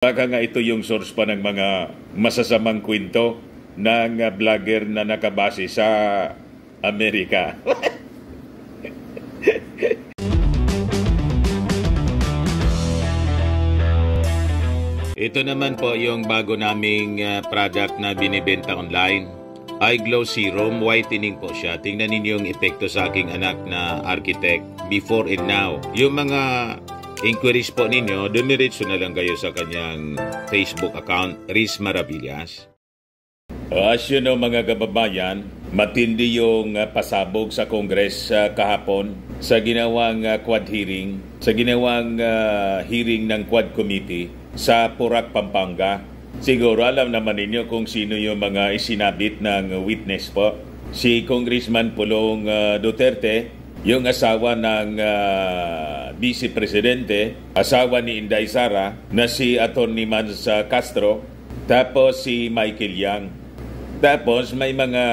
Baka nga ito yung source pa ng mga masasamang kwento ng vlogger na nakabase sa Amerika. Ito naman po yung bago naming product na binibenta online. iGlow Serum, whitening po siya. Tingnan ninyo yung epekto sa aking anak na architect before and now. Yung mga inquiries po ninyo, dumiretso na lang kayo sa kanyang Facebook account, Riz Maravillas. As you know mga kababayan, matindi yung pasabog sa Congress kahapon sa ginawang Quad hearing, sa ginawang hearing ng Quad Committee sa Porac, Pampanga. Siguro alam naman ninyo kung sino yung mga isinabit ng witness po. Si Congressman Pulong Duterte, yung asawa ng Vice Presidente, asawa ni Inday Sara, na si Atty. Mans Castro, tapos si Michael Yang. Tapos may mga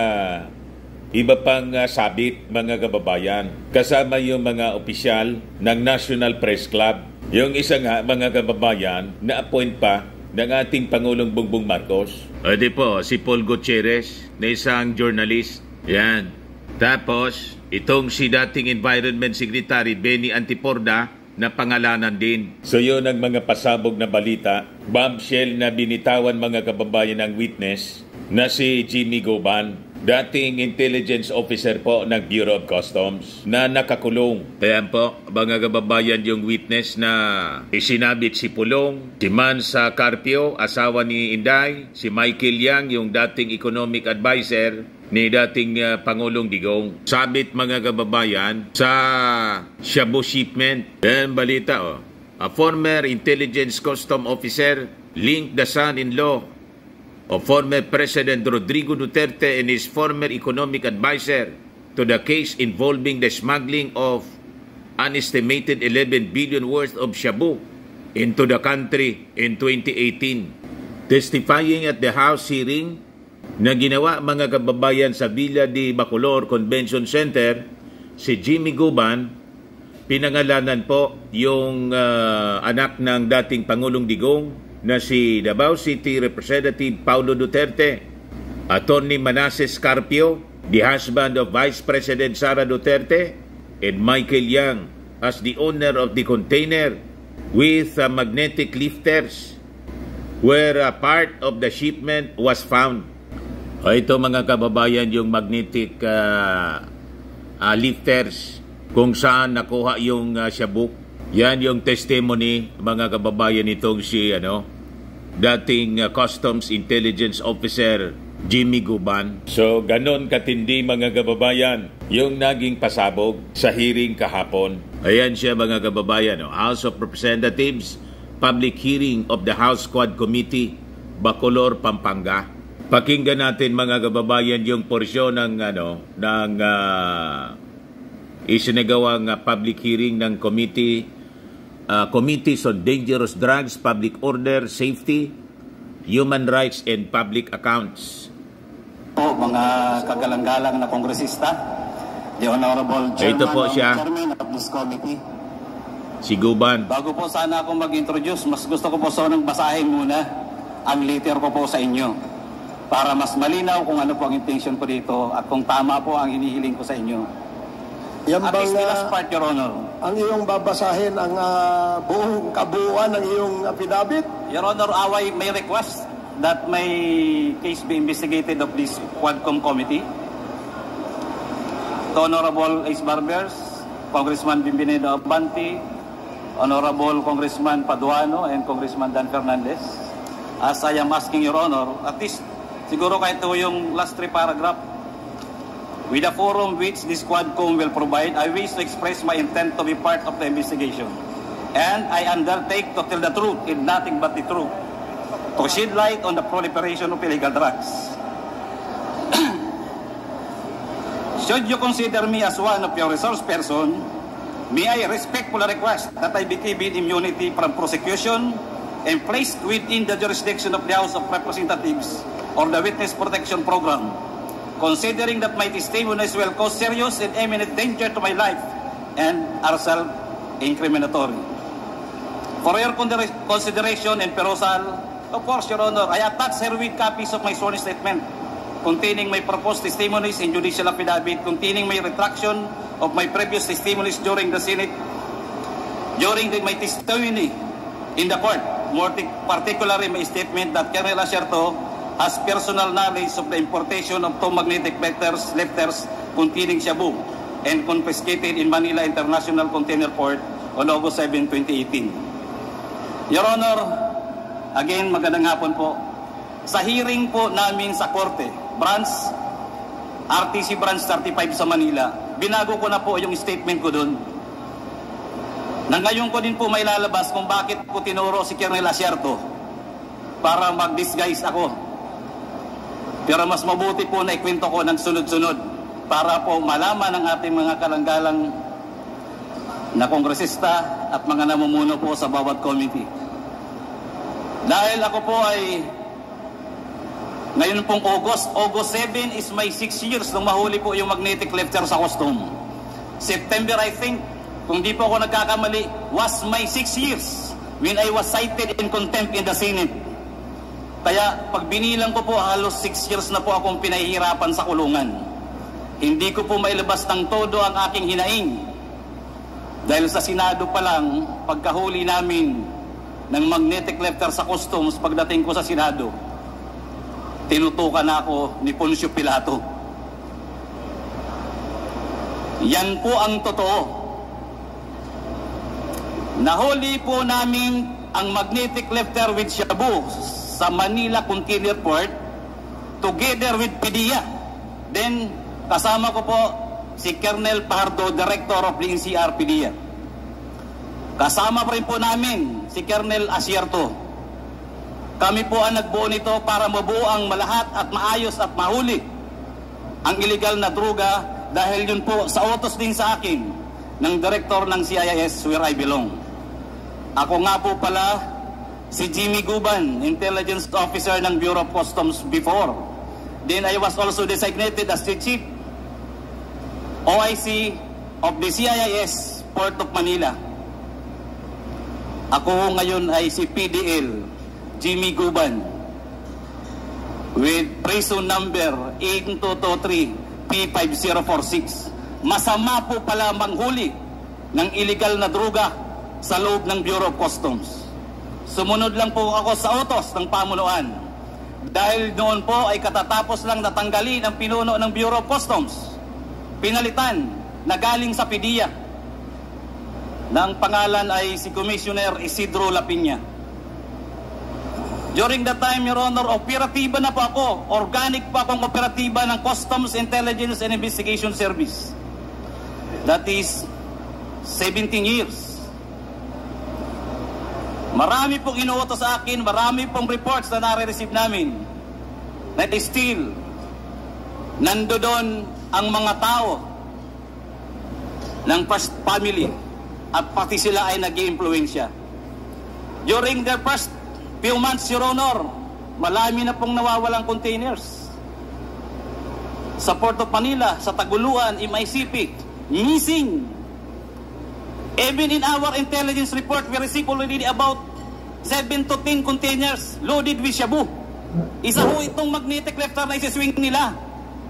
iba pang sabit mga kababayan, kasama yung mga opisyal ng National Press Club. Yung isa nga mga kababayan, na-appoint pa ng ating Pangulong Bongbong Marcos. O di po, si Paul Gutierrez, na isang journalist. Yan. Tapos, itong si dating Environment Secretary Benny Antiporda na pangalanan din. So yun ang mga pasabog na balita. Bombshell na binitawan mga kababayan ng witness na si Jimmy Goban, dating intelligence officer po ng Bureau of Customs na nakakulong. Kaya po, mga kababayan, yung witness na isinabit si Pulong, si Mans Carpio, asawa ni Inday, si Michael Yang, yung dating economic advisor ni dating Pangulong Digong. Sabit mga kababayan sa Shabu shipment. Yan balita A former intelligence custom officer linked the son-in-law of former President Rodrigo Duterte and his former economic advisor to the case involving the smuggling of an estimated 11 billion worth of shabu into the country in 2018. Testifying at the House hearing na ginawa mga kababayan sa Villa de Bacolor Convention Center, si Jimmy Goban, pinangalanan po yung anak ng dating Pangulong Digong na si Davao City Representative Paulo Duterte, Atty. Manasseh Carpio, the husband of Vice President Sara Duterte, and Michael Yang as the owner of the container with magnetic lifters where a part of the shipment was found. Ito mga kababayan yung magnetic lifters kung saan nakuha yung shabu. Yan yung testimony mga kababayan itong si dating Customs Intelligence Officer Jimmy Goban. So ganon katindi mga kababayan yung naging pasabog sa hearing kahapon. Ayan siya mga kababayan, House of Representatives, public hearing of the House Quad Committee, Bacolor, Pampanga. Pakinggan natin mga kababayan yung porsyon ng isinagawang public hearing ng Committees on Dangerous Drugs, Public Order, Safety, Human Rights, and Public Accounts. Mga kagalang-galang na kongresista, the Honorable Chairman of this committee. Si Goban. Bago po sana ako mag-introduce, mas gusto ko po sanang basahin muna ang letter ko po sa inyo para mas malinaw kung ano po ang intention ko dito at kung tama po ang hinihiling ko sa inyo. Yan at bang, last part, Your Honor. Ang iyong babasahin ang buong kabuuan ng iyong affidavit? Your Honor, I may request that my case be investigated of this Quadcom Committee. To Honorable Ace Barbers, Congressman Bimbineda Abante, Honorable Congressman Paduano, and Congressman Dan Fernandez, as I am asking Your Honor, at least siguro kahit ito yung last 3 paragraph, with the forum which this Quadcom will provide, I wish to express my intent to be part of the investigation. And I undertake to tell the truth and nothing but the truth, to shed light on the proliferation of illegal drugs. Should you consider me as one of your resource person, may I respectfully request that I be given immunity from prosecution and placed within the jurisdiction of the House of Representatives or the Witness Protection Program, considering that my testimonies will cause serious and imminent danger to my life and are self-incriminatory. For your consideration and perusal, of course, Your Honor, I attach her with copies of my sworn statement containing my proposed testimonies in judicial affidavit, containing my retraction of my previous testimonies during the Senate, my testimony in the court, more particularly my statement that Colonel Asierto has personal knowledge of the importation of two magnetic letters containing shabu and confiscated in Manila International Container Port on August 7, 2018. Your Honor, again, magandang hapon po. Sa hearing po namin sa Korte, RTC Branch 35 sa Manila, binago ko na po yung statement ko doon. Na ngayon ko din po may lalabas kung bakit ko tinuro si Colonel Asierto para mag-disguise ako. Pero mas mabuti po na ikwento ko ng sunod-sunod para po malaman ng ating mga kalanggalang na kongresista at mga namumuno po sa bawat committee. Dahil ako po ay ngayon pong August 7 is my 6 years nung mahuli po yung magnetic letter sa custom. September, I think, kung di po ako nagkakamali, was my 6 years when I was cited in contempt in the Senate. Kaya pag binilang ko po, halos 6 years na po akong pinahihirapan sa kulungan. Hindi ko po mailabas ng todo ang aking hinaing. Dahil sa Senado pa lang, pagkahuli namin ng magnetic letter sa customs, pagdating ko sa Senado, tinutukan na ako ni Poncio Pilato. Yan po ang totoo. Nahuli po namin ang magnetic letter with shabu sa Manila Container Port together with PDEA. Then, kasama ko po si Colonel Pardo, Director of the NCR PDEA. Kasama pa rin po namin si Colonel Asierto. Kami po ang nagbuo nito para mabuo ang malahat at maayos at mahuli ang illegal na droga dahil yun po sa utos din sa akin ng Director ng CIS where I belong. Ako nga po pala si Jimmy Guban, Intelligence Officer ng Bureau of Customs before. Then I was also designated as the Chief OIC of the CIS Port of Manila. Ako ngayon ay si PDL Jimmy Guban with prison number 8223 P5046. Masama po pala manghuli ng illegal na droga sa loob ng Bureau of Customs. Sumunod lang po ako sa utos ng pamunuan. Dahil noon po ay katatapos lang natanggalin ang pinuno ng Bureau of Customs. Pinalitan na galing sa PDEA. Na ang pangalan ay si Commissioner Isidro Lapiña. During that time, Your Honor, operatiba na po ako. Organic pa akong operatiba ng Customs Intelligence and Investigation Service. That is 17 years. Marami pong inuutos sa akin, marami pong reports na nare-receive namin. That is still, nando doon ang mga tao ng first family at pati sila ay nag-i-impluensya. During their first few months, Your Honor, malami na pong nawawalang containers. Sa Port of Manila, sa Taguluan, MICP, missing. Even in our intelligence report, we received already about 7 to 10 containers loaded with shabu. Isa ho itong magnetic letter na isiswing nila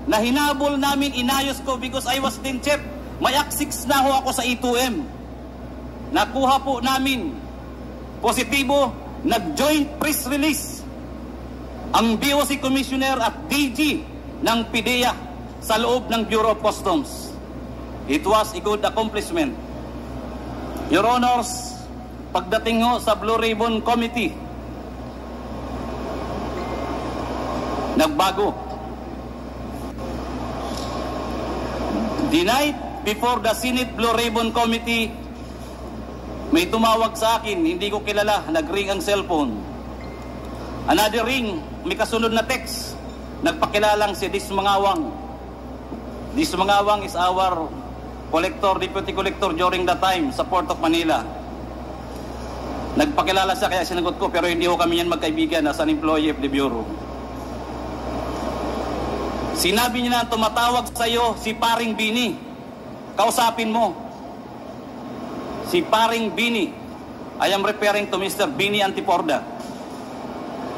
na hinabol namin, inayos ko because I was then chef. May access na ho ako sa E2M. Nakuha po namin positibo, nag-joint press release ang BOC Commissioner at DG ng PDEA sa loob ng Bureau of Customs. It was a good accomplishment. Your Honors, pagdating ho sa Blue Ribbon Committee, nagbago. The night before the Senate Blue Ribbon Committee, may tumawag sa akin, hindi ko kilala, nag-ring ang cellphone. Another ring, may kasunod na text, nagpakilalang si Dis Mangawang. Dis Mangawang is our collector, deputy collector during that time sa Port of Manila. Nagpakilala siya kaya sinagot ko, pero hindi ko kami yan magkaibigan as an employee of the Bureau. Sinabi niya na tumatawag sa iyo si Paring Bini. Kausapin mo. Si Paring Bini. I am referring to Mr. Bini Antiporda.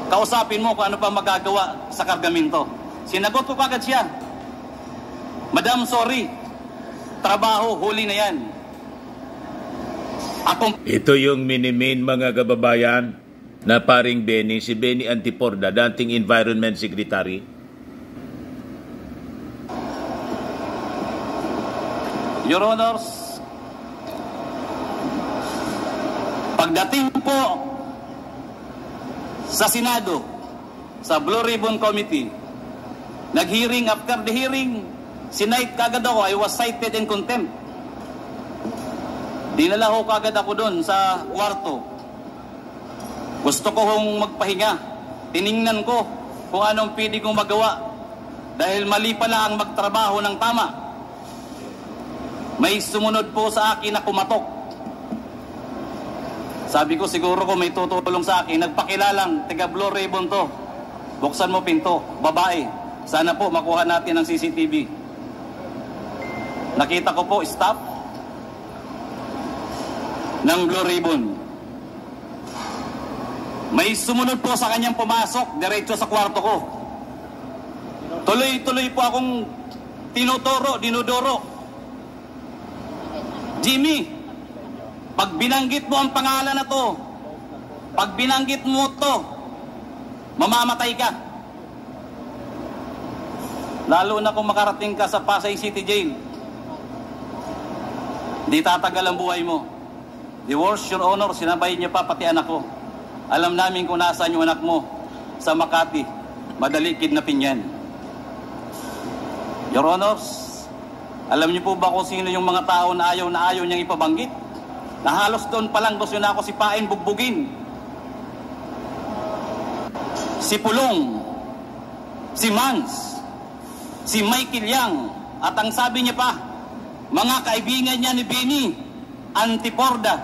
Kausapin mo kung ano pa magagawa sa kargamento. Sinagot ko kagad siya. Madam, sorry. Trabaho, huli na yan. Ito yung minimin mga kababayan na paring Beni, si Beni Antiporda, dating Environment Secretary. Your Honors, pagdating po sa Senado, sa Blue Ribbon Committee, nag-hearing, after the hearing, sinight kagad ako, I was cited in contempt. Dinala ko kagad ako doon sa kwarto. Gusto ko hong magpahinga. Tiningnan ko kung anong pwede kong magawa. Dahil mali pala ang magtrabaho ng tama. May sumunod po sa akin na kumatok. Sabi ko siguro kung may tutulong sa akin, nagpakilalang, taga Blue Ribbon to. Buksan mo pinto, babae. Sana po makuha natin ang CCTV. Nakita ko po staff ng Blue Ribbon. May sumunod po sa kanyang pumasok, diretso sa kwarto ko. Tuloy-tuloy po akong dinudoro. Jimmy, pag binanggit mo ang pangalan na to, pag binanggit mo to, mamamatay ka. Lalo na kung makarating ka sa Pasay City Jail. Di tatagal ang buhay mo. The worst, Your Honor, sinabay niya pa pati anak ko. Alam namin kung nasaan yung anak mo sa Makati. Madali kidnapin yan. Your Honors, alam niyo po ba kung sino yung mga tao na ayaw niyang ipabanggit? Na halos doon pa lang gusto na ako sipain, bugbugin. Si Pulong, si Mans, si Michael Yang, at ang sabi niya pa, mga kaibigan niya ni Bini Antiporda,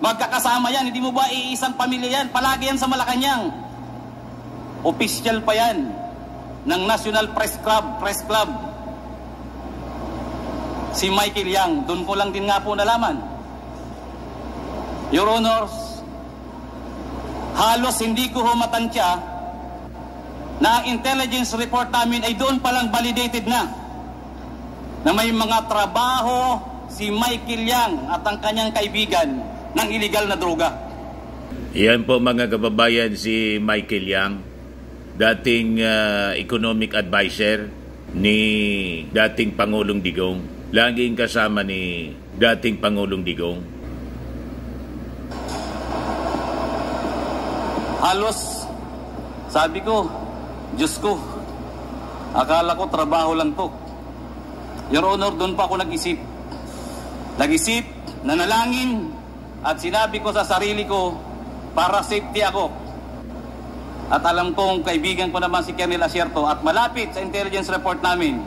magkakasama yan, hindi mo ba iisang pamilya yan? Palagi yan sa Malacanang. Official pa yan ng National Press Club. Si Michael Yang, doon ko lang din nga po nalaman. Your Honors, halos hindi ko humatansya na ang intelligence report namin ay doon palang validated na may mga trabaho si Michael Yang at ang kanyang kaibigan ng illegal na droga. Yan po mga kababayan, si Michael Yang, dating economic advisor ni dating Pangulong Digong. Laging kasama ni dating Pangulong Digong. Halos, sabi ko, Diyos ko, akala ko trabaho lang to. Your Honor, doon pa ako nag-isip. Nag-isip, nanalangin, at sinabi ko sa sarili ko, para safety ako. At alam kong kaibigan ko naman si Colonel Asierto at malapit sa intelligence report namin,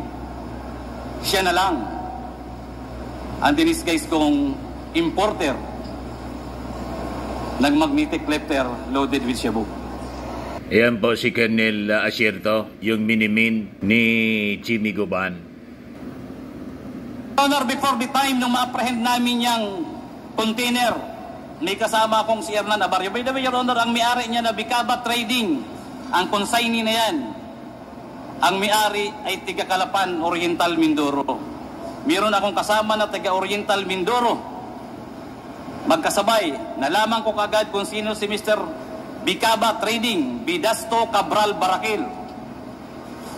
siya na lang ang dinisguise kong importer ng magnetic lifter loaded with shabu. Ayan po si Colonel Asierto, yung minimin ni Jimmy Guban. Honor, before the time nung ma-apprehend namin yung container, may kasama akong si Hernan Abarrio. By the way, Your Honor, ang may-ari niya na Bicaba Trading, ang consignee na yan, ang may-ari ay tiga Calapan, Oriental, Mindoro. Meron akong kasama na taga Oriental, Mindoro. Magkasabay, nalaman ko kagad kung sino si Mr. Bicaba Trading, Bidasto Cabral Barakil.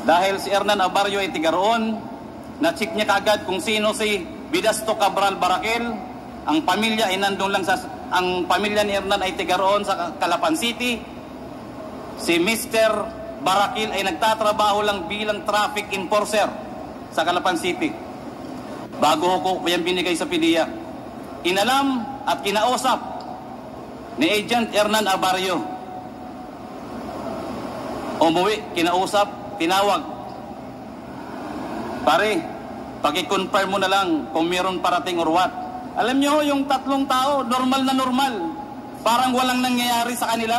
Dahil si Hernan Abarrio ay tiga roon, na-check niya kagad kung sino si Bidasto Cabral Barakil. Ang pamilya ay nandun lang ang pamilya ni Hernan ay tiga roon sa Calapan City. Si Mr. Barakil ay nagtatrabaho lang bilang traffic enforcer sa Calapan City. Bago ko yan binigay sa PDEA. Inalam at kinausap ni Agent Hernan Abarrio. Umuwi, kinausap, tinawag. Pare, paki-confirm mo na lang kung meron parating or what. Alam nyo, yung tatlong tao, normal na normal. Parang walang nangyayari sa kanila.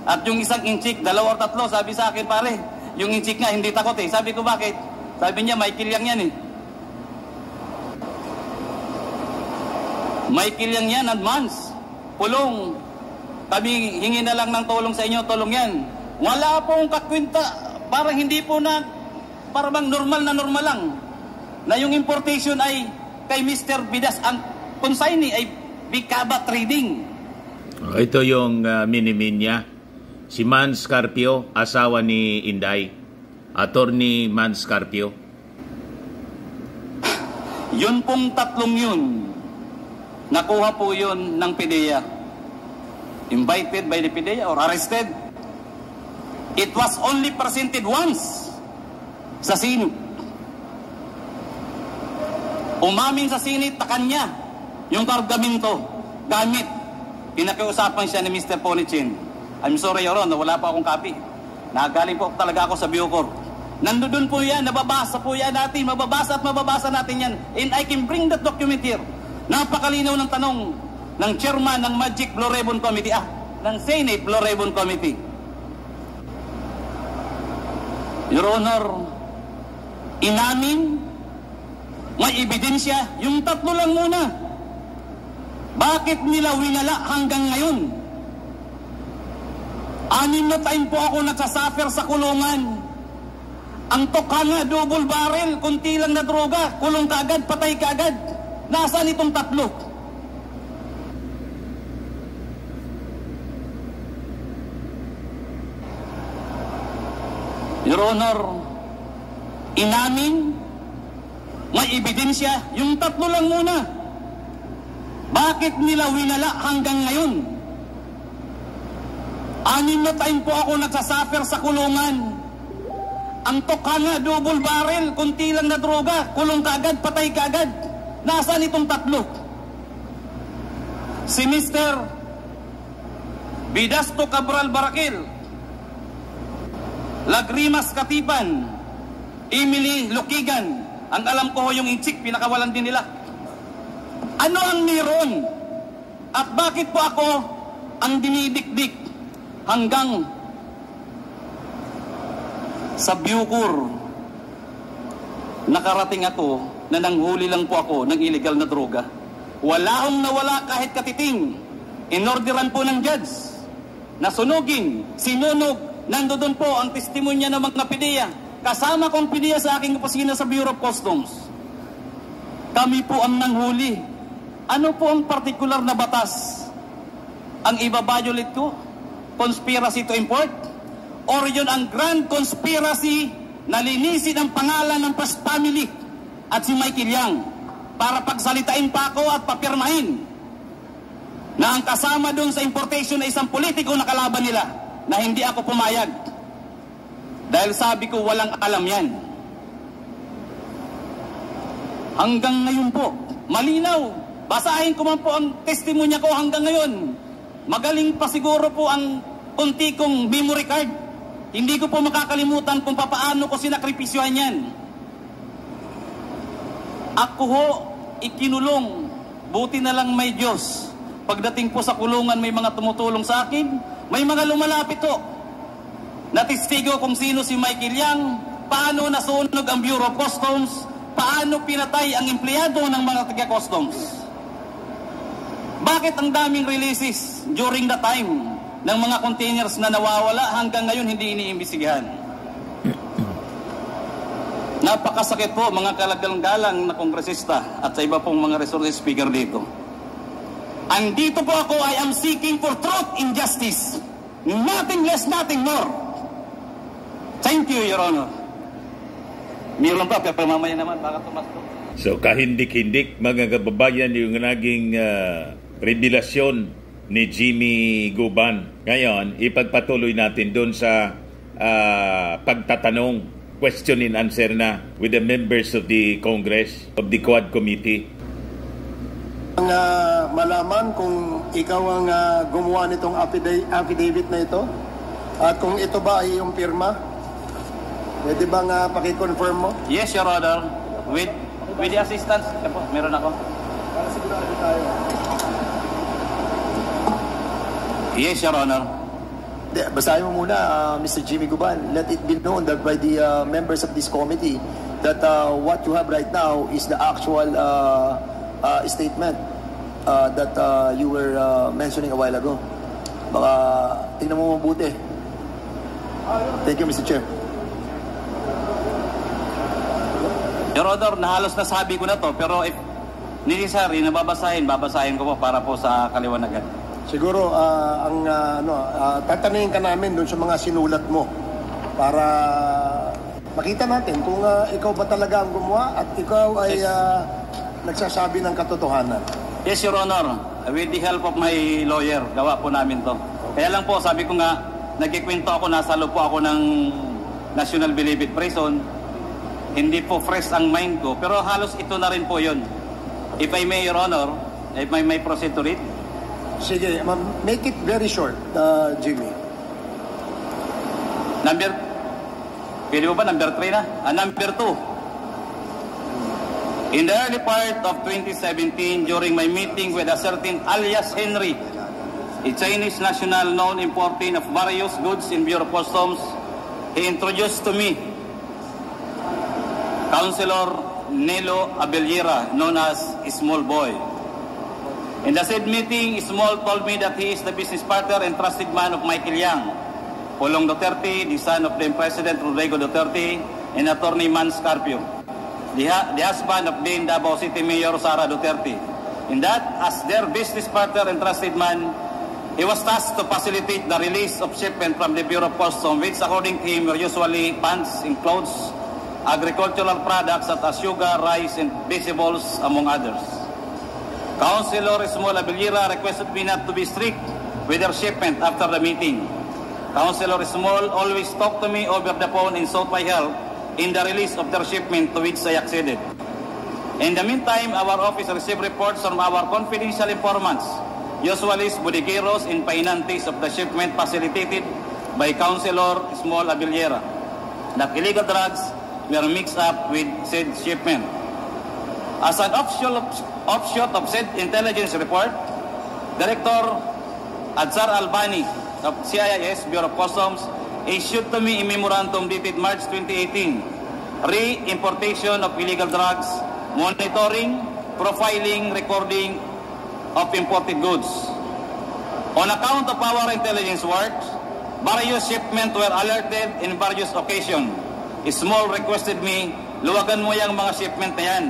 At yung isang inchik, 2 or 3, sabi sa akin, pare, yung inchik nga, hindi takot eh. Sabi ko, bakit? Sabi niya, Michael Yang yan eh. Michael Yang yan, advance. pulong. Kami hingi na lang ng tulong sa inyo, tulong yan. Wala pong kakwinta, parang hindi po na, parang normal lang. Na yung importation ay kay Mr. Bidas, ang consignee ay Bicaba Trading. Ito yung minimin niya. Si Man Scarpio, asawa ni Inday. Attorney Man Scarpio. Yun pong tatlong yun, nakuha po yun ng PIDEA. Invited by the PIDEA or arrested. It was only presented once sa Senate. Umamin sa Senate na kanya yung kargamento, gamit. Pinakiusapan siya ni Mr. Ponichin. I'm sorry, Your Honor, wala pa akong copy. Nagaling po talaga ako sa Bucor. Nandun po yan, nababasa po yan natin, mababasa at mababasa natin yan. And I can bring that document here. Napakalinaw ng tanong ng chairman ng Magic Blue Ribbon Committee, ng Senate Blue Ribbon Committee. Your Honor, inamin, may ebidensya, yung tatlo lang muna. Bakit nila winala hanggang ngayon? 6 na time po ako nagsasuffer sa kulungan. Ang tokanga, double barrel, kunti lang na droga, kulong kaagad, patay kaagad. Nasaan itong tatlo? Your Honor, inamin, may ebidensya, yung tatlo lang muna. Bakit nila winala hanggang ngayon? 6 na time po ako nagsasuffer sa kulungan. Ang tokanga, double barrel, kunti lang na droga, kulong kaagad, patay kaagad. Nasaan itong tatlo? Si Mr. Bidasto Cabral Barakil, Lagrimas Katipan, Emily Lukigan, ang alam ko yung inchik, pinakawalan din nila. Ano ang meron? At bakit po ako ang dinidikdik hanggang sa Bucor? Nakarating ako na nanghuli lang po ako ng illegal na droga. Wala akong nawala kahit katiting. Inorderan po ng judge na sunugin, sinunog. Nandoon po ang testimonya ng mga PIDEA. Kasama kong PIDEA sa aking opisina sa Bureau of Customs. Kami po ang nanghuli. Ano po ang partikular na batas ang iba-violate ko? Conspiracy to import? Or yun ang grand conspiracy na linisin ang pangalan ng Past Family at si Michael Yang para pagsalitain pa ako at papirmahin na ang kasama doon sa importation na isang politiko na kalaban nila na hindi ako pumayag. Dahil sabi ko walang alam yan. Hanggang ngayon po, malinaw. Basahin ko man po ang testimonya ko hanggang ngayon. Magaling pa siguro po ang unti kong memory card. Hindi ko po makakalimutan kung papaano ko sinakripisyohan yan. Ako ho, ikinulong. Buti na lang may Diyos. Pagdating po sa kulungan, may mga tumutulong sa akin. May mga lumalapit ho. Natistigo kung sino si Michael Yang, paano nasunog ang Bureau of Customs, paano pinatay ang empleyado ng mga taga-customs. Bakit ang daming releases during the time ng mga containers na nawawala hanggang ngayon hindi iniimbestigahan? Napakasakit po mga kalagalang-galang na kongresista at sa iba pong mga resource speaker dito. Andito po ako, I am seeking for truth and justice. Nothing less, nothing more. Thank you, Your Honor. Meron pa, pero mamaya naman, baka tumasok. So kahindik-hindik mga kababayan yung naging revelasyon ni Jimmy Guban. Ngayon, ipagpatuloy natin doon sa pagtatanong, question and answer na with the members of the Congress, of the Quad Committee. Ang malaman kung ikaw ang gumawa nitong affidavit na ito at kung ito ba ay iyong pirma, pwede bang pakiconfirm mo? Yes, Your Honor. With the assistance, meron ako. Para sigurado tayo. Yes, Your Honor. Basahin mo muna, Mr. Jimmy Guban. Let it be known that by the members of this committee that what you have right now is the actual statement. that you were mentioning a while ago. Baka tingnan mo mabuti. Thank you, Mr. Chair. Your Honor, nahalos nasabi ko na to, pero if necessary na babasahin ko po para po sa kaliwanagan. Siguro, tatanungin ka namin doon sa mga sinulat mo para makita natin kung ikaw ba talaga ang gumawa at ikaw ay nagsasabi ng katotohanan. Yes, Your Honor. With the help of my lawyer, gawa po namin to. Kaya lang po, sabi ko nga, nagkikwento ako, nasa loob po ako ng National Bilibid Prison. Hindi po fresh ang mind ko, pero halos ito na rin po yun. If I may, Your Honor, if I may proceed to read. Sige, make it very short, Jimmy. Pwede mo ba number 3 na? Number 2. In the early part of 2017, during my meeting with a certain alias Henry, a Chinese national known importing of various goods in Bureau of Customs, he introduced to me Councilor Nelo Abellera, known as Small Boy. In the said meeting, Small told me that he is the business partner and trusted man of Michael Yang, Pulong Duterte, the son of the President Rodrigo Duterte, and Attorney Mans Carpio, the husband of then Davao City Mayor Sara Duterte. In that, as their business partner and trusted man, he was tasked to facilitate the release of shipment from the Bureau of Customs, which according to him were usually pants and clothes, agricultural products such as sugar, rice, and vegetables, among others. Councilor Small Abellera requested me not to be strict with their shipment after the meeting. Councilor Small always talked to me over the phone and sought my help in the release of their shipment, to which I acceded. In the meantime, our office received reports from our confidential informants, usually bodegueros and painantes of the shipment facilitated by Councilor Small Abellera, that illegal drugs were mixed up with said shipment. As an offshoot of said intelligence report, Director Adzar Albani of CIS Bureau of Customs issued to me a memorandum dated March 2018, re-importation of illegal drugs, monitoring, profiling, recording of imported goods. On account of our intelligence work, various shipments were alerted in various occasions. Small requested me, luwagan mo yung mga shipment na yan.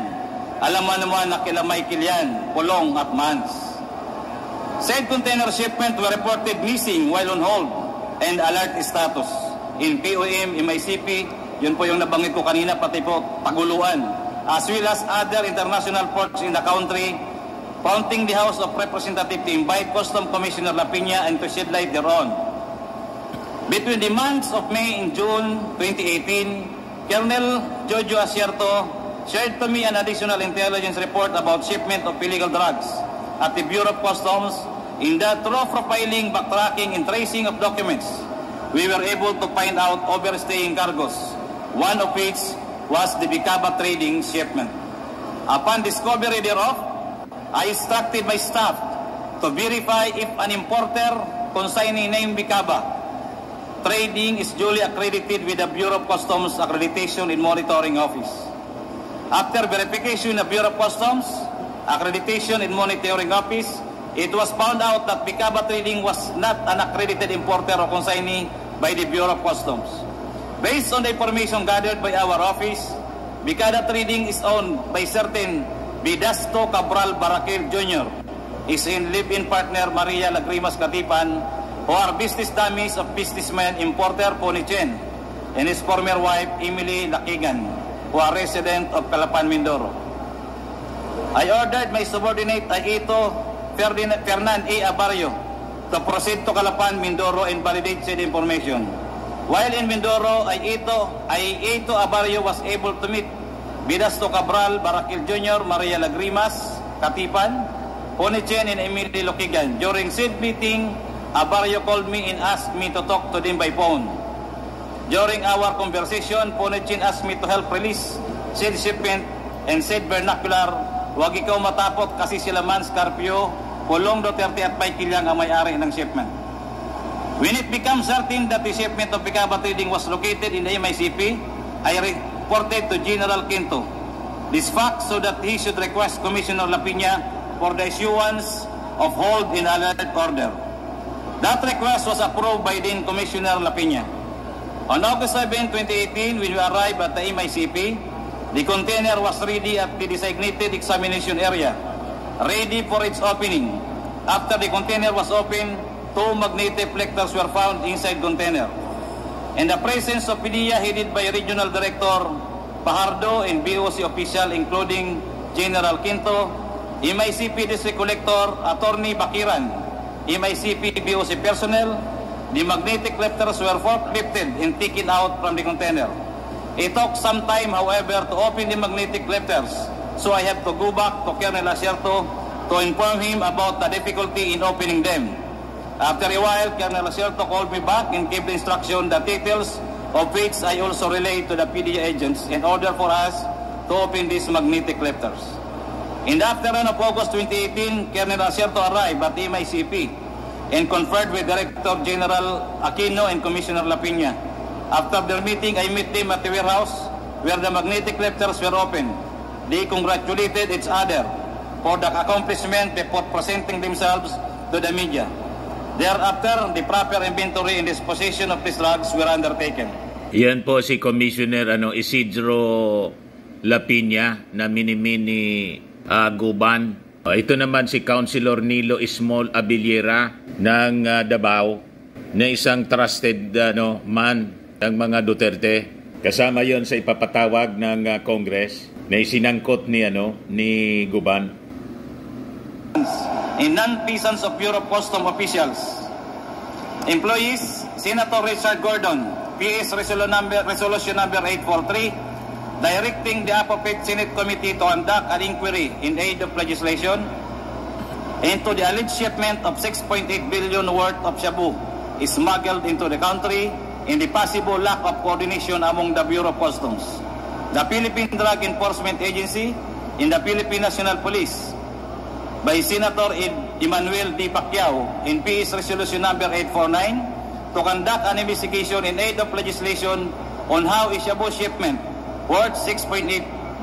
Alam mo naman na kila Michael yan, Pulong at Mans. Said container shipment were reported missing while on hold and alert status. In POM, MICP, yun po yung nabanggit ko kanina, pati po Taguluan, as well as other international ports in the country, prompting the House of Representatives to invite Customs Commissioner Lapina and to shed light thereon. Between the months of May and June 2018, Colonel Jojo Asierto shared to me an additional intelligence report about shipment of illegal drugs at the Bureau of Customs. In that through profiling, backtracking, and tracing of documents, we were able to find out overstaying cargoes, one of which was the Bicaba trading shipment. Upon discovery thereof, I instructed my staff to verify if an importer consignee named Bicaba Trading is duly accredited with the Bureau of Customs Accreditation and Monitoring Office. After verification of Bureau of Customs Accreditation and Monitoring Office, it was found out that Bicaba Trading was not an accredited importer or consignee by the Bureau of Customs. Based on the information gathered by our office, Bicaba Trading is owned by certain Vidasto Cabral Baraquel Jr., his live-in partner Maria Lagrimas Katipan, who are business dummies of businessman importer Pony Chen, and his former wife Emily Lakigan, who are resident of Calapan, Mindoro. I ordered my subordinate Aito Fernan A. Abarrio to proceed to Calapan, Mindoro and validate said information. While in Mindoro, Aito Abarrio was able to meet Vidasto Cabral Baraquel Jr., Maria Lagrimas Katipan, Pony Chen, and Emily Lakigan. During said meeting, Abarrio called me and asked me to talk to them by phone. During our conversation, Pony Chen asked me to help release said shipment and said vernacular, "Wag ikaw matapot kasi sila Mans Carpio, Pulong Duterte at Michael Yang ang may-ari ng shipment." When it becomes certain that the shipment of Bicaba Trading was located in the MICP, I reported to General Quinto this fact so that he should request Commissioner Lapina for the issuance of hold in alert order. That request was approved by then Commissioner Lapina. On August 7, 2018, when we arrived at the MICP, the container was ready at the designated examination area, ready for its opening. After the container was opened, 2 magnetic reflectors were found inside container. In the presence of PDEA headed by Regional Director Pajardo and BOC official including General Quinto, MICP District Collector Attorney Bakiran, MICP BOC personnel, the magnetic reflectors were forklifted and taken out from the container. It took some time, however, to open the magnetic reflectors, so I had to go back to Colonel Acierto to inform him about the difficulty in opening them. After a while, Colonel Acierto called me back and gave the instruction, the details of which I also relayed to the PDEA agents in order for us to open these magnetic reflectors. In the afternoon of August 2018, Colonel Acierto arrived at MICP and conferred with Director General Aquino and Commissioner Lapina. After their meeting, I met them at the warehouse where the magnetic reflectors were opened. They congratulated each other for the accomplishment before presenting themselves to the media. Thereafter, the proper inventory and disposition of these drugs were undertaken. Yan po si Commissioner Isidro Lapina na minimini Guban. Ito naman si Councilor Nilo Ismol Abiliera ng Davao na isang trusted man ng mga Duterte. Kasama yon sa ipapatawag ng Congress na isinangkot ni Guban. In non-peasants of Bureau of Custom officials, employees, Senator Richard Gordon, PS Resolution number 843, directing the appropriate Senate Committee to conduct an inquiry in aid of legislation into the alleged shipment of 6.8 billion worth of shabu smuggled into the country and the possible lack of coordination among the Bureau of Customs, the Philippine Drug Enforcement Agency, and the Philippine National Police by Senator Emmanuel D. Pacquiao in PS Resolution number 849 to conduct an investigation in aid of legislation on how a shabu shipment worth 6.8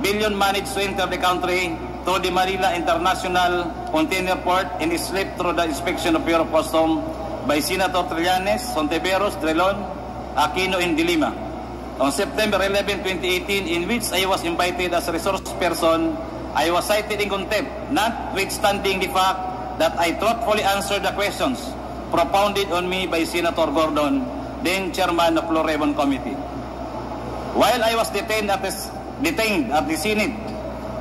billion managed to enter the country through the Manila International Container Port and is slipped through the inspection of Bureau of Customs by Senator Trillanes, Sontiveros, Trelon, Aquino, and De Lima. On September 11, 2018, in which I was invited as a resource person, I was cited in contempt, notwithstanding the fact that I thoughtfully answered the questions propounded on me by Senator Gordon, then chairman of Blue Ribbon Committee. While I was detained at the Senate,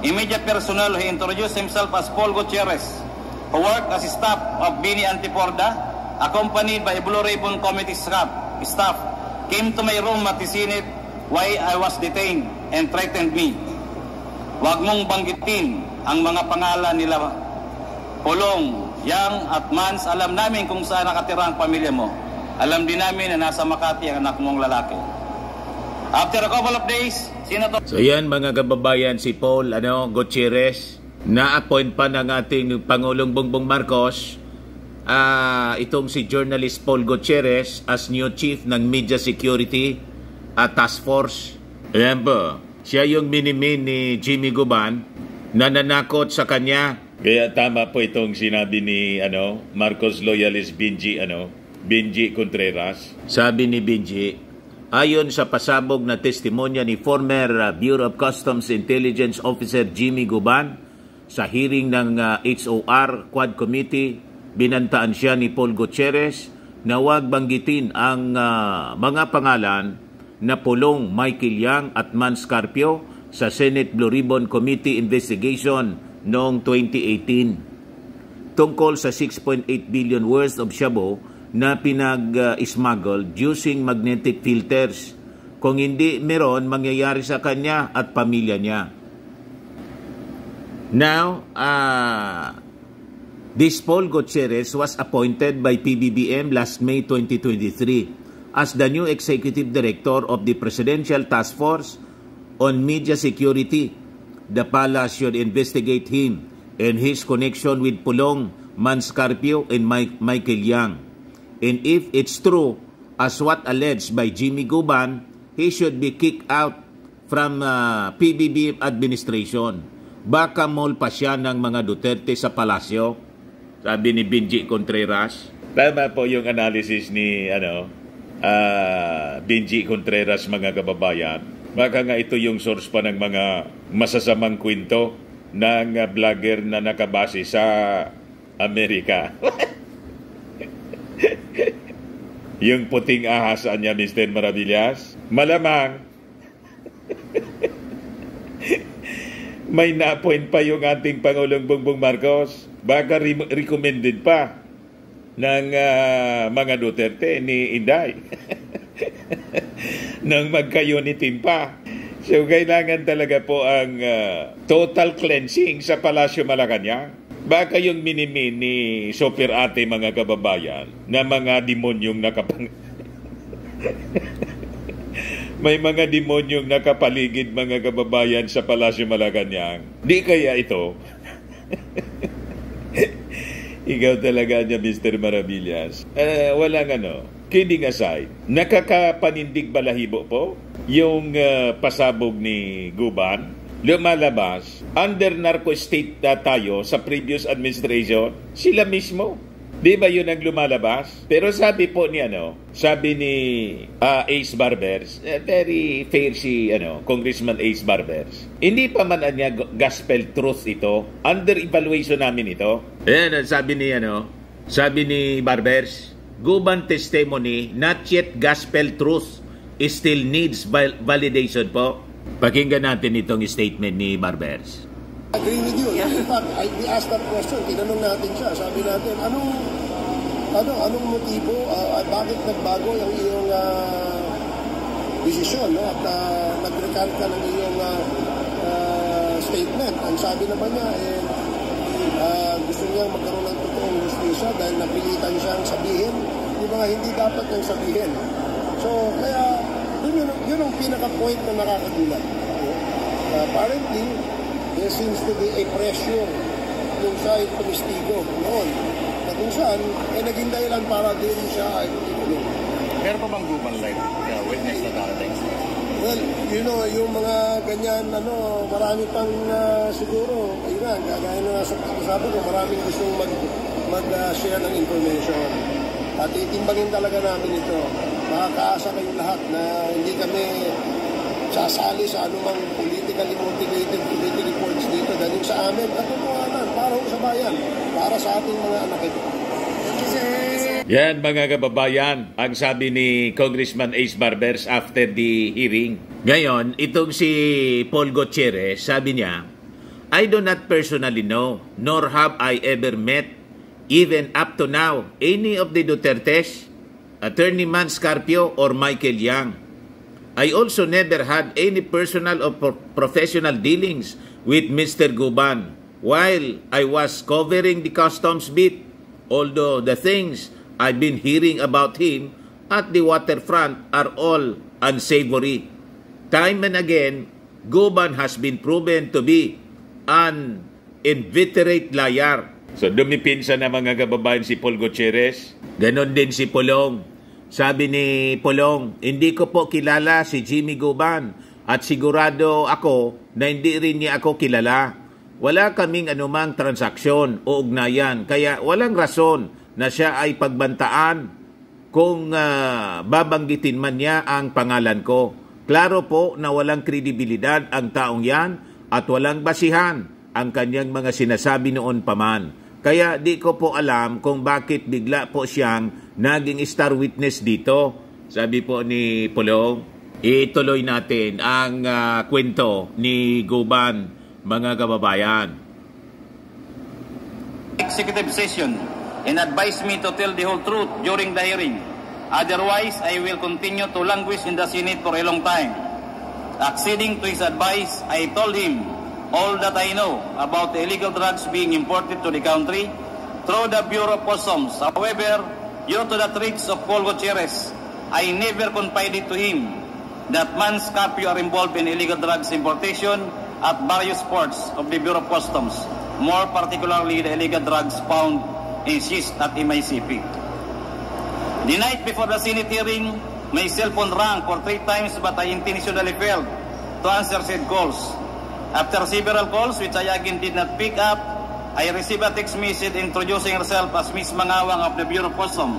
immediate personnel who introduced himself as Paul Gutierrez, who worked as staff of Bini Antiporda, accompanied by Blue Ribbon Committee staff, came to my room at the Senate while I was detained and threatened me. Huwag mong banggitin ang mga pangalan nila, Pulong, Yang at Mans. Alam namin kung saan nakatira ang pamilya mo. Alam din namin na nasa Makati ang anak mong lalaki. After a couple of days, Senator... So yan mga kababayan, si Paul Gutierrez, na-appoint pa ng ating Pangulong Bongbong Marcos, itong si journalist Paul Gutierrez as new chief ng Media Security Task Force. Ayan po, siya yung minimin ni Jimmy Guban na nanakot sa kanya. Kaya tama po itong sinabi ni Marcos loyalist Benji Contreras. Sabi ni Benji, ayon sa pasabog na testimonya ni former Bureau of Customs Intelligence Officer Jimmy Guban sa hearing ng HOR Quad Committee, binantaan siya ni Paul Gutierrez na huwag banggitin ang mga pangalan na Pulong, Michael Yang at Mans Carpio sa Senate Blue Ribbon Committee investigation noong 2018 tungkol sa 6.8 billion worth of shabu na pinag-smuggled using magnetic filters. Kung hindi meron, mangyayari sa kanya at pamilya niya. Now, this Paul Gutierrez was appointed by PBBM last May 2023 as the new Executive Director of the Presidential Task Force on Media Security. The palace should investigate him and his connection with Pulong, Mans Carpio, and Michael Yang. And if it's true, as what alleged by Jimmy Guban, he should be kicked out from PBBM administration. baka mall pa siya ng mga Duterte sa palasyo. Sabi ni Benji Contreras. Tama po yung analysis ni Benji Contreras, mga kababayan. Baka nga ito yung source pa ng mga masasamang kwento ng vlogger na nakabase sa Amerika. Yung puting ahas niya, Mr. Maravillas. Malamang may na-appoint pa yung ating Pangulong Bongbong Marcos. Baka recommended pa ng mga Duterte ni Inday. Nang magka-unity pa. So, kailangan talaga po ang total cleansing sa Palasyo Malacanang. Baka yung minimin ni Super Ate, mga kababayan, na mga demonyong may mga demonyong nakapaligid, mga kababayan, sa Palasyo Malacanang. Di kaya ito? Ikaw talaga niya, Mr. Maravillas. Walang kidding aside, nakakapanindig balahibo po yung pasabog ni Guban. Lumalabas, under narco state tayo sa previous administration, sila mismo. Di ba yun ang lumalabas? Pero sabi po ni sabi ni Ace Barbers, very fair si Congressman Ace Barbers. Hindi pa man niya gospel truth ito. Under evaluation namin ito. Ayan, sabi ni Barbers, Guban testimony not yet gospel truth, still needs validation po. Pakinggan natin itong statement ni Barbers. Agree with you. In fact, we asked that question. Tinanong natin siya. Sabi natin, anong motibo? Bakit nagbago ang iyong desisyon? No? At nag-recant ka ng iyong statement. Ang sabi naman niya, gusto niyang magkaroon ng totoong justisya dahil napilitan siyang sabihin. Di ba hindi dapat niyang sabihin? So, kaya, yun ang pinaka-point na nakakagulat. Apparently, there seems to be a pressure kung siya ay tumistigo noon. Na kung saan, naging dahilan para din siya ay tumistigo. Meron pa bang Guban live witness na darating? Well, yung mga ganyan, marami pang siguro, ayun nga, kagaya na sa pag-usapan ko, maraming gustong mag-share ng information. At itimbangin talaga namin ito. Makakaasa kayong lahat na hindi kami sasali sa anumang politically motivated committee reports dito dahil sa amin, katotohanan, para sa bayan, para sa ating mga anak ito. Yan, mga kababayan, ang sabi ni Congressman Ace Barbers after the hearing. Ngayon, itong si Paul Gutierrez, sabi niya, I do not personally know, nor have I ever met, even up to now, any of the Dutertes, Attorney Man Scarpio or Michael Yang. I also never had any personal or professional dealings with Mr. Guban while I was covering the customs bit, although the things I've been hearing about him at the waterfront are all unsavory. Time and again, Guban has been proven to be an inveterate liar. So dumipinsa na, mga kababayan, si Paul Gutierrez. Ganon din si Pulong. Sabi ni Pulong, hindi ko po kilala si Jimmy Guban at sigurado ako na hindi rin niya ako kilala. Wala kaming anumang transaksyon o ugnayan, kaya walang rason na siya ay pagbantaan kung babanggitin man niya ang pangalan ko. Klaro po na walang kredibilidad ang taong yan at walang basihan ang kanyang mga sinasabi noon pa man. Kaya di ko po alam kung bakit bigla po siyang naging star witness dito. Sabi po ni Pulong. Ituloy natin ang kwento ni Guban, mga kababayan. Executive session and advise me to tell the whole truth during the hearing. Otherwise, I will continue to languish in the Senate for a long time. Acceding to his advice, I told him all that I know about the illegal drugs being imported to the country through the Bureau of Customs. However, due to the tricks of Paul Gutierrez, I never confided to him that Mans Carpio are involved in illegal drugs importation at various ports of the Bureau of Customs, more particularly the illegal drugs found in cyst at MICP. The night before the Senate hearing, my cell phone rang for 3 times but I intentionally failed to answer said calls. After several calls, which I again did not pick up, I received a text message introducing herself as Miss Mangawang of the Bureau of Customs.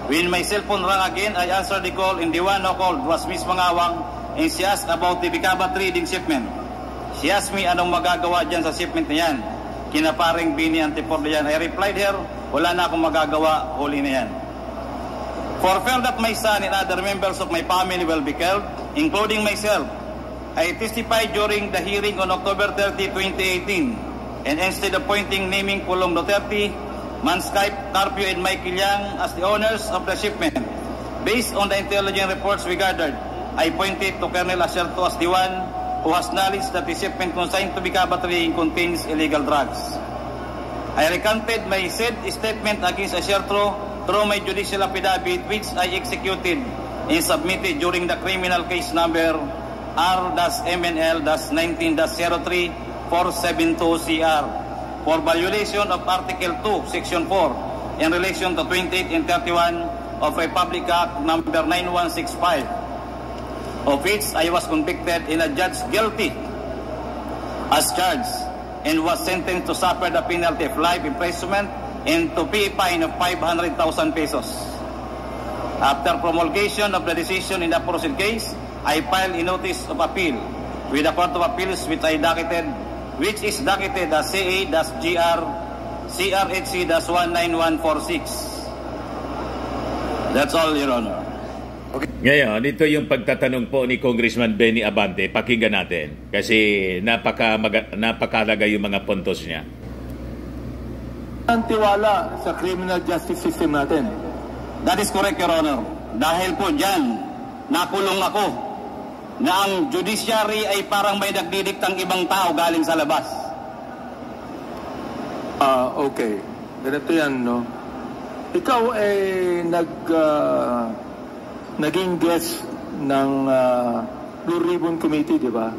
When my cell phone rang again, I answered the call, and the one who called was Miss Mangawang, and she asked about the Bicaba trading shipment. She asked me anong magagawa dyan sa shipment na yan. Kinaparing Bini Antipor yan. I replied her, wala na akong magagawa, huli na yan. For fear that my son and other members of my family will be killed, including myself, I testified during the hearing on October 30, 2018, and instead of appointing naming Pulong Duterte, Manskype, Carpio, and Michael Yang as the owners of the shipment, based on the intelligence reports we gathered, I pointed to Colonel Acerto as the one who has knowledge that the shipment consigned to Bicaba trading contains illegal drugs. I recanted my said statement against Acerto through my judicial affidavit, which I executed and submitted during the criminal case number R-MNL-19-03-472CR for violation of Article 2, Section 4 in relation to 28 and 31 of Republic Act number 9165, of which I was convicted and adjudged guilty as charged and was sentenced to suffer the penalty of life imprisonment and to pay a fine of 500,000 pesos. After promulgation of the decision in the aforesaid case, I filed a notice of appeal with the Court of Appeals, which is docketed as CA-GR CRHC-19146. That's all, Your Honor. Ngayon, ito yung pagtatanong po ni Congressman Benny Abante. Pakinggan natin kasi napakalaga yung mga puntos niya. Ang tiwala sa criminal justice system natin. That is correct, Your Honor. Dahil po dyan, nakulong ako na ang judiciary ay parang may nagdidiktang ibang tao galing sa labas. Okay. Ganito yan, no? Ikaw ay naging guest ng Blue Ribbon Committee, di ba?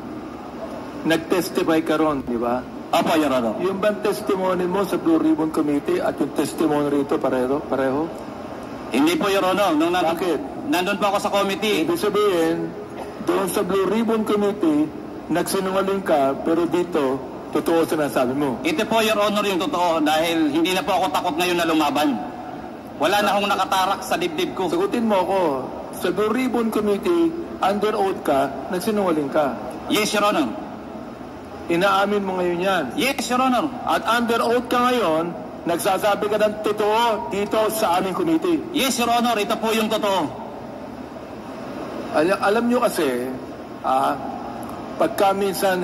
Nag-testify ka ron, di ba? Apo, Your Honor. Yung bang testimony mo sa Blue Ribbon Committee at yung testimony rito pareho? Hindi po, Your Honor. Bakit? Nandun po ako sa committee. Ibig sabihin, doon sa Blue Ribbon Committee, nagsinungaling ka, pero dito, totoo sinasabi mo. Ito po, Your Honor, yung totoo dahil hindi na po ako takot ngayon na lumaban. Wala na akong nakatarak sa dibdib ko. Sagutin mo ako, sa Blue Ribbon Committee, under oath ka, nagsinungaling ka. Yes, Your Honor. Inaamin mo ngayon yan. Yes, Your Honor. At under oath ka ngayon, nagsasabi ka ng totoo dito sa aming committee. Yes, Your Honor. Ito po yung totoo. Alam nyo kasi, pagka minsan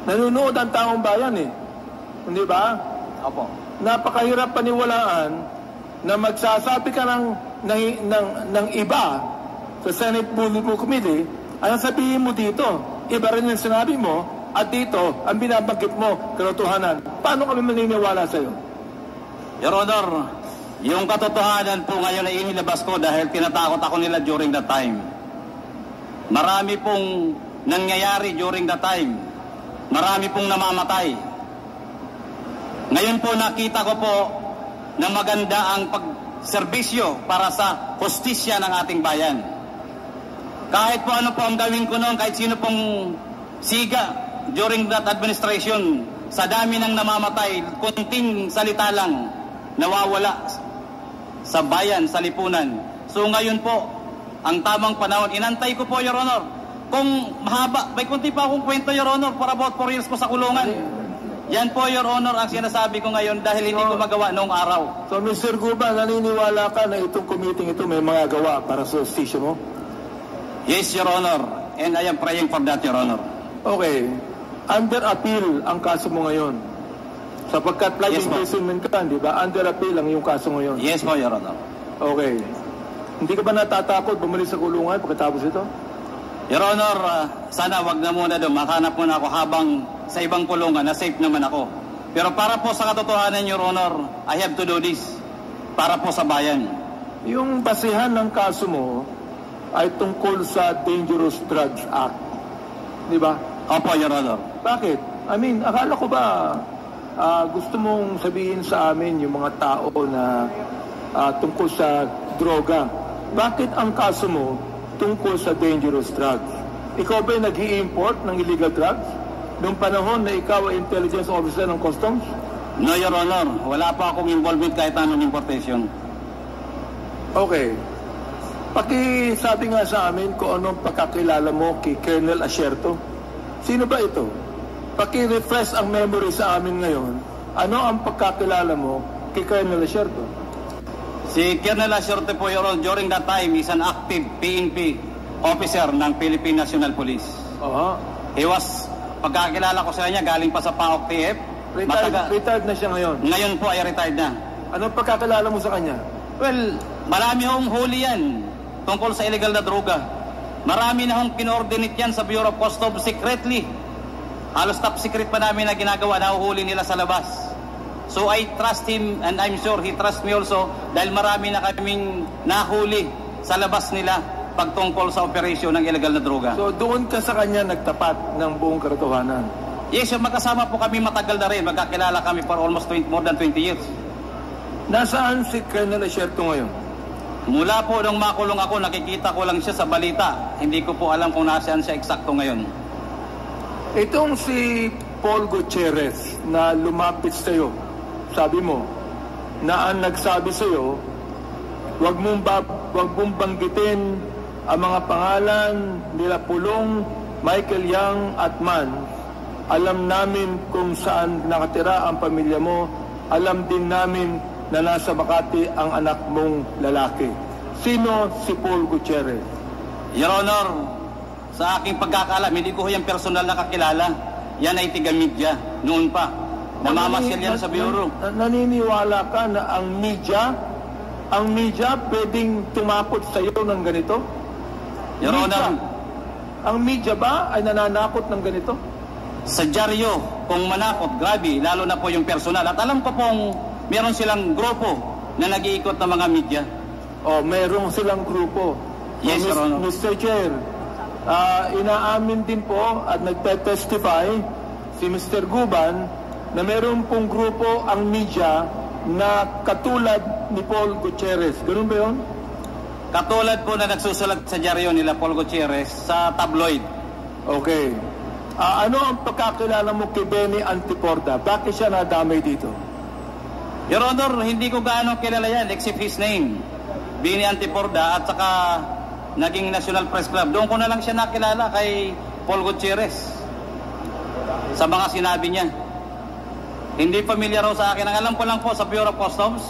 nanonood ang taong bayan hindi ba? Opo. Napakahirap paniwalaan na magsasabi ka ng iba sa Senate Blue Ribbon Committee, anong sabihin mo dito? Iba rin yung sinabi mo, at dito, ang binabanggit mo, katotohanan. Paano kami maniniwala sa'yo? Your Honor, yung katotohanan po ngayon ay inilabas ko dahil tinatakot ako nila during that time. Marami pong nangyayari during that time. Marami pong namamatay. Ngayon po nakita ko po na maganda ang pagserbisyo para sa hustisya ng ating bayan. Kahit po ano po ang gawin ko noon, kahit sino pong siga during that administration, sa dami ng namamatay, kunting salita lang nawawala sa bayan, sa lipunan. So ngayon po, ang tamang panahon, inantay ko po, Your Honor. Kung mahaba, may kunti pa akong kwento, Your Honor, for about 4 years ko sa kulungan. Yan po, Your Honor, ang sinasabi ko ngayon dahil hindi ko magawa noong araw. So, Mr. Guba, naniniwala ka na itong committee ito may mga gawa para sa hustisya mo? Yes, Your Honor. And I am praying for that, Your Honor. Okay. Under appeal ang kaso mo ngayon. Sapagkat life imprisonment ka, di ba? Under appeal ang iyong kaso ngayon. Yes po, Your Honor. Okay. Hindi ka ba natatakot bumalik sa kulungan pagkatapos ito? Your Honor, sana wag na muna doon. Makahanap muna ako habang sa ibang kulungan na safe naman ako. Pero para po sa katotohanan, Your Honor, I have to do this. Para po sa bayan. Yung basihan ng kaso mo ay tungkol sa Dangerous Drugs Act. Di ba? Opo, Your Honor. Bakit? I mean, akala ko ba gusto mong sabihin sa amin yung mga tao na tungkol sa droga? Bakit ang kaso mo tungkol sa dangerous drugs? Ikaw ba'y nag-i-import ng illegal drugs? nung panahon na ikaw ay intelligence officer ng Customs? No, Your Honor. Wala pa akong involvement kahit anong importation. Okay. Pakisabi nga sa amin kung anong pagkakilala mo kay Colonel Asierto. Sino ba ito? Paki-refresh ang memory sa amin ngayon. Ano ang pagkakilala mo kay Colonel Asierto? Si Colonel Asierto po, Your Honor, during that time is an active PNP officer ng Philippine National Police. He was, pagkakilala ko sa kanya, galing pa sa PAOK TF. Retired na siya ngayon? Ngayon po ay retired na. Anong pagkakilala mo sa kanya? Well, marami hong huli yan tungkol sa illegal na droga. Marami na hong kinoordinate yan sa Bureau of Customs secretly. Halos top secret pa namin na ginagawa, nahuhuli nila sa labas. So I trust him and I'm sure he trusts me also dahil marami na kaming nahuli sa labas nila pagtungkol sa operasyon ng illegal na droga. So doon ka sa kanya nagtapat ng buong katotohanan? Yes, magkasama po kami matagal na rin. Magkakilala kami for almost more than 20 years. Nasaan si Colonel Asierto ngayon? Mula po nung makulong ako, nakikita ko lang siya sa balita. Hindi ko po alam kung nasaan siya eksakto ngayon. Itong si Paul Gutierrez na lumapit sa iyo, sabi mo, na ang nagsabi sa iyo, wag mong banggitin ang mga pangalan nila Pulong, Michael Yang at Man. Alam namin kung saan nakatira ang pamilya mo. Alam din namin na nasa Makati ang anak mong lalaki. Sino si Paul Gutierrez? Your Honor, sa aking pagkakalam, hindi ko yung personal na kakilala. Yan ay tiga-media noon pa. Namamasyal yan sa bureau. Naniniwala ka na ang media pwedeng tumapot sa iyo ng ganito? Your Honor, ang media ba ay nananakot ng ganito? Sa dyaryo, kung manakot, grabe, lalo na po yung personal. At alam ko pong meron silang grupo na nag-iikot ng mga media. Meron silang grupo. Yes, Your Honor. Mr. Chair, inaamin din po at nagte-testify si Mr. Guban na meron pong grupo ang media na katulad ni Paul Gutierrez. Ganun ba yun? Katulad po na nagsusulat sa dyaryo nila Paul Gutierrez sa tabloid. Okay. Ano ang pagkakilala mo kay Benny Antiporda? Bakit siya nadamay dito? Your Honor, hindi ko gaano kilala yan except his name. Benny Antiporda at saka naging National Press Club. Doon ko na lang siya nakilala kay Paul Gutierrez sa mga sinabi niya. Hindi familiar raw sa akin. Ang alam ko lang po sa Bureau of Customs,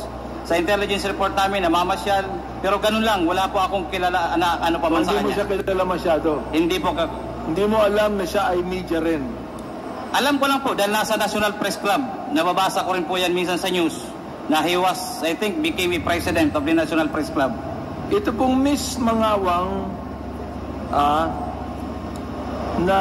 sa intelligence report namin, namamasyal. Pero ganun lang, wala po akong kilala na ano pa man sa kanya. Hindi mo siya kilala masyado? Hindi po. Hindi mo alam na siya ay media rin? Alam ko lang po dahil nasa National Press Club. Nababasa ko rin po yan minsan sa news na he was, I think, became a president of the National Press Club. Ito pong Miss Mangawang na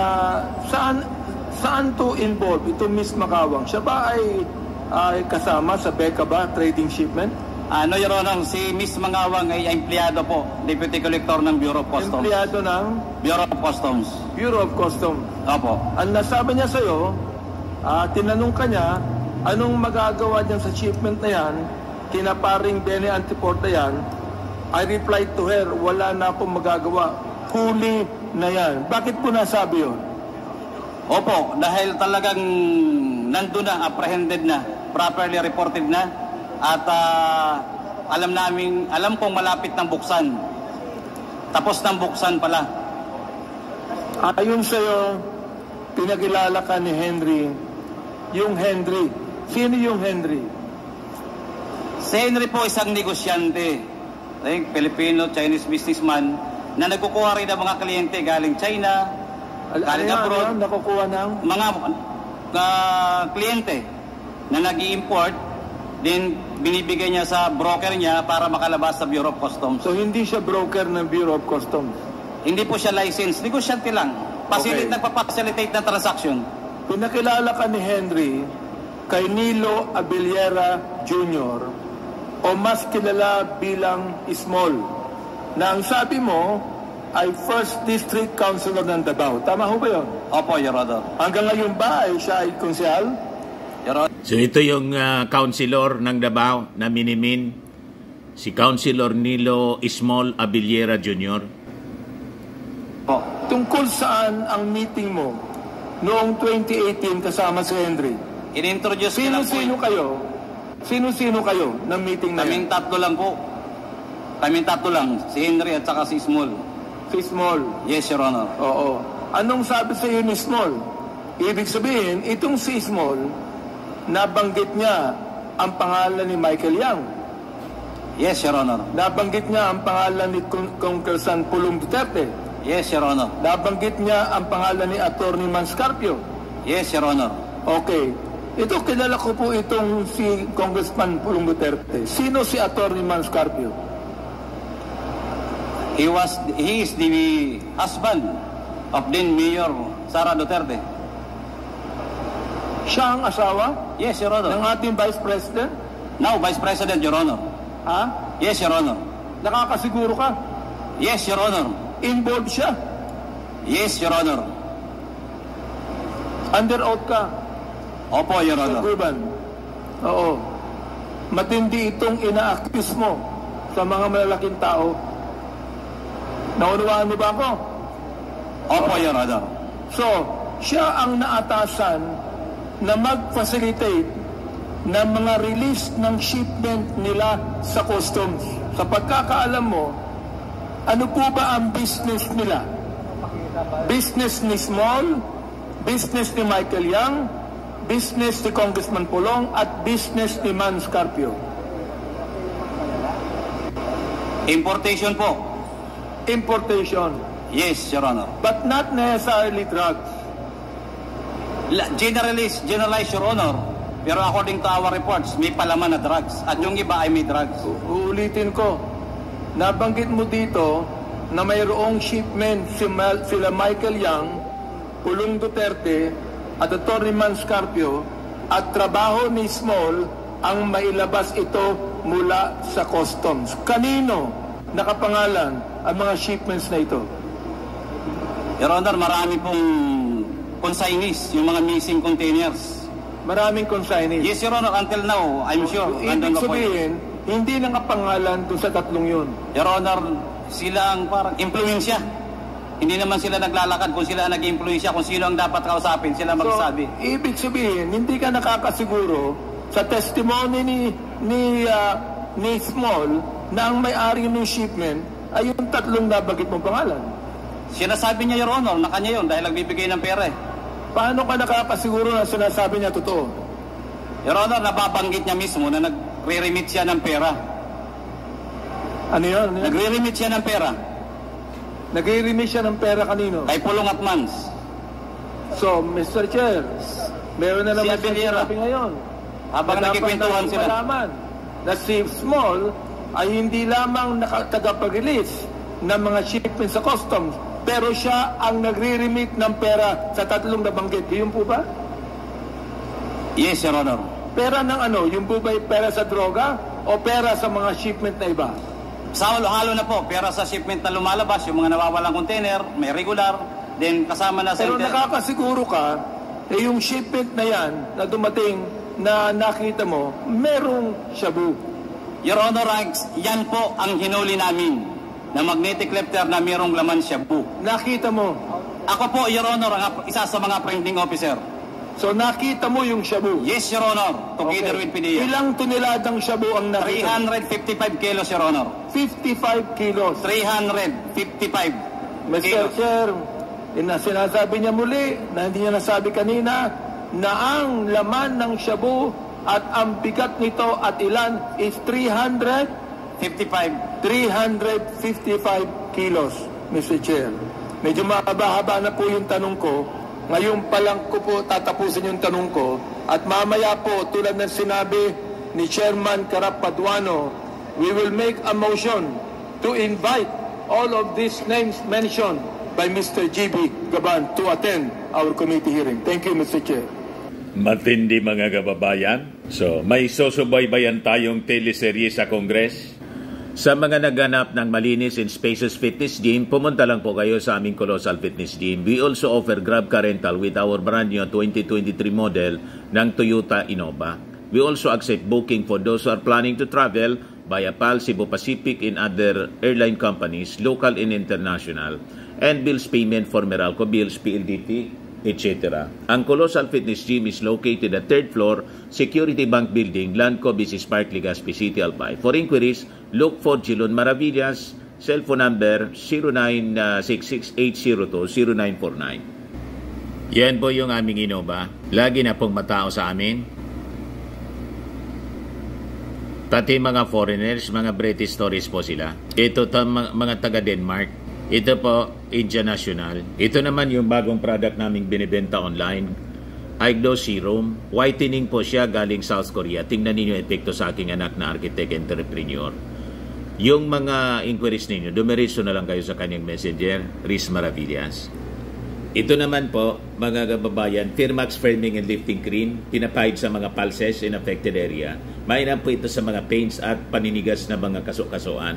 saan to involved? Ito Miss Mangawang. Siya ba ay kasama sa BECA ba, trading shipment? No, Your Honor, si Miss Mangawang ay empleyado po, Deputy Collector ng Bureau of Customs. Empleyado ng? Bureau of Customs. Bureau of Customs. Opo. Ang nasabi niya sa'yo, tinanong ka niya, anong magagawa niyan sa shipment na yan, kinaparing Benny Antiporda yan, I replied to her, wala na akong magagawa, huli na yan. Bakit po nasabi yun? Opo, dahil talagang nandun na, apprehended na, properly reported na, at alam kong malapit ng buksan. Tapos ng buksan pala. Ayon sa'yo, pinakilala ka ni Henry. Yung Henry. Sino yung Henry? Si Henry po isang negosyante. Filipino-Chinese businessman na nagkukuha rin ng mga kliyente galing China, galing abroad. Nakukuha ng? Mga kliyente na nag-i-import. Then, binibigay niya sa broker niya para makalabas sa Bureau of Customs. So, hindi siya broker ng Bureau of Customs? Hindi po siya licensed. Negosyante lang. Nagpa-facilitate ng transaction. Pinakilala ka ni Henry kay Nilo Abiliera Jr. o mas kilala bilang Small, na ang sabi mo ay First District Councilor ng Davao. Tama ho ba yun? Opo, Your Honor. Hanggang ngayon ba ay siya ay konsehal? So ito yung councilor ng Davao na minimin, si Councilor Nilo Small Abiliera Jr. Po. Tungkol saan ang meeting mo noong 2018 kasama si Henry. In-introduce niya lang po. Sino-sino kayo? Sino-sino kayo ng meeting na Kaming yan? tatlo lang po. Kaming tatlo lang. Si Henry at saka si Small. Si Small. Yes, Your Honor. Oo. Anong sabi sa iyo ni Small? Ibig sabihin, itong si Small, nabanggit niya ang pangalan ni Michael Yang. Yes, Your Honor. Nabanggit niya ang pangalan ni Congressman Pulong Duterte. Yes, Your Honor. Nabanggit niya ang pangalan ni Atty. Manscarpio. Yes, Your Honor. Okay. Ito, kilala ko po itong si Congressman Pulong Duterte. Sino si Atty. Manscarpio? He is the husband of then Mayor Sara Duterte. Siya ang asawa Yes, Your Honor. ng ating Vice President? Now, Vice President, Your Honor. Ha? Yes, Your Honor. Nakakasiguro ka? Yes, Your Honor. Involved siya? Yes, Your Honor. Under oath ka? Opo, Your Sir Honor. Gurban? Oo. Matindi itong ina-accuse mo sa mga malalaking tao. Naunawaan mo ba ako? Opo, Your Honor. So, siya ang naatasan na mag-facilitate ng mga release ng shipment nila sa customs. Sa pagkakaalam mo, ano po ba ang business nila? Business ni Small, business ni Michael Yang, business ni Congressman Pulong, at business ni Manscarpio. Importation po. Importation, Yes, Your Honor. but not necessarily drugs. Generalized, Your Honor. Pero according to our reports, may palaman na drugs. At yung iba ay may drugs. Uulitin ko, nabanggit mo dito na mayroong shipment sila Michael Yang, Pulong Duterte, at Atty. Manscarpio, at trabaho ni Small ang mailabas ito mula sa customs. Kanino nakapangalan ang mga shipments na ito? Your Honor, marami pong consignees, yung mga missing containers. Maraming consignees. Yes, Your Honor, until now, I'm sure. Ibig sabihin, hindi nakapangalan dun sa tatlong yun. Your Honor, sila ang parang impluensya. Hindi naman sila naglalakad kung sila ang nag-impluensya, kung sino ang dapat kausapin, sila magsasabi. So, ibig sabihin, hindi ka nakakasiguro sa testimony ni Small na ang may-ari ng shipment ay yung tatlong nabagit mong pangalan. Sinasabi niya, Your Honor, na kanya yun dahil nagbibigay ng pera eh. Paano ka nakakasiguro na sinasabi niya totoo? Your Honor, nababanggit niya mismo na nagre-remit siya ng pera. Ano yun? Ano yun? Nagre-remit siya ng pera Nag-i-remit siya ng pera kanino? kay Pulong at Mans. So, Mr. Chair, meron na naman Si Abelera. sinasabi ngayon. Habang Na dapat nagkikwentuhan natin sila. malaman na si Small ay hindi lamang tagapag-release ng mga shipment sa customs, pero siya ang nagre-remit ng pera sa tatlong nabanggit. Yun po ba? Yes, Your Honor. Pera ng ano? Yung po ba pera sa droga o pera sa mga shipment na iba? Sa halo na po, pera sa shipment na lumalabas, yung mga nawawalang container, may regular, then kasama na sa... Pero nakakasiguro ka, yung shipment na yan na dumating na nakita mo, merong shabu. Your Honor, yan po ang hinuli namin na magnetic lifter na mayroong laman shabu. Nakita mo. Ako po, Your Honor, ang isa sa mga printing officer. So nakita mo yung shabu. Yes, Your Honor, together with PDEA. Ilang toneladang shabu ang nakita? 355 kilos, Your Honor. 55 kilos. 355 Mr. kilos. Chair, sinasabi niya muli na hindi niya nasabi kanina na ang laman ng shabu at ang bigat nito at ilan is 55. 355 kilos, Mr. Chair. Medyo mahaba-haba na po yung tanong ko. Ngayon pa lang ko po tatapusin yung tanong ko. At mamaya po, tulad ng sinabi ni Chairman Karap Paduano, we will make a motion to invite all of these names mentioned by Mr. GB Gaban to attend our committee hearing. Thank you, Mr. Chair. Matindi mga kababayan. So, may susubaybayan tayong teleserye sa Congress. Sa mga nagganap ng Malinis and Spacious Fitness Gym, pumunta lang po kayo sa aming Colossal Fitness Gym. We also offer Grab Car Rental with our brand new 2023 model ng Toyota Innova. We also accept booking for those who are planning to travel via PAL, Cebu Pacific, and other airline companies, local and international. And bills payment for Meralco Bills, PLDT, etc. Ang Colossal Fitness Gym is located at 3rd floor, Security Bank Building, Landco, Business Park, Legazpi City, Albay. For inquiries, look for Jilon Maravillas, cellphone number 0966-802-0949. Yan po yung aming Innova. Lagi na pong matao sa amin. Pati mga foreigners, mga British tourists po sila. Ito mga taga Denmark. Ito po, India National. Ito naman yung bagong product naming binibenta online. iGlow Serum. Whitening po siya galing South Korea. Tingnan ninyo epekto sa aking anak na architect entrepreneur. Yung mga inquiries ninyo, dumiretso na lang kayo sa kanyang messenger, Riz Maravillas. Ito naman po, mga kababayan, Firmax Firming and Lifting Cream, pinapahid sa mga pulses in affected area. Mainam po ito sa mga pains at paninigas na mga kaso-kasuan.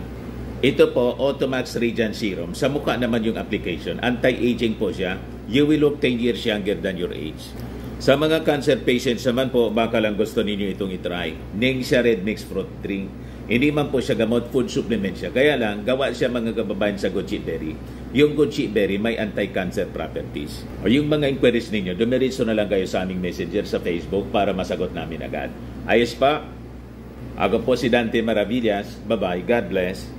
Ito po, Automax Radiant Serum. Sa mukha naman yung application. Anti-aging po siya. You will look 10 years younger than your age. Sa mga cancer patients naman po, baka lang gusto ninyo itong itry. Ningxia Red Mix Fruit Drink. Hindi man po siya gamot, food supplement siya. Kaya lang, gawa siya mga kababayan sa goji berry. Yung goji berry may anti-cancer properties. O yung mga inquiries ninyo, dumiretso na lang kayo sa aming messenger sa Facebook para masagot namin agad. Ayos pa? Ako po si Dante Maravillas. Bye-bye. God bless.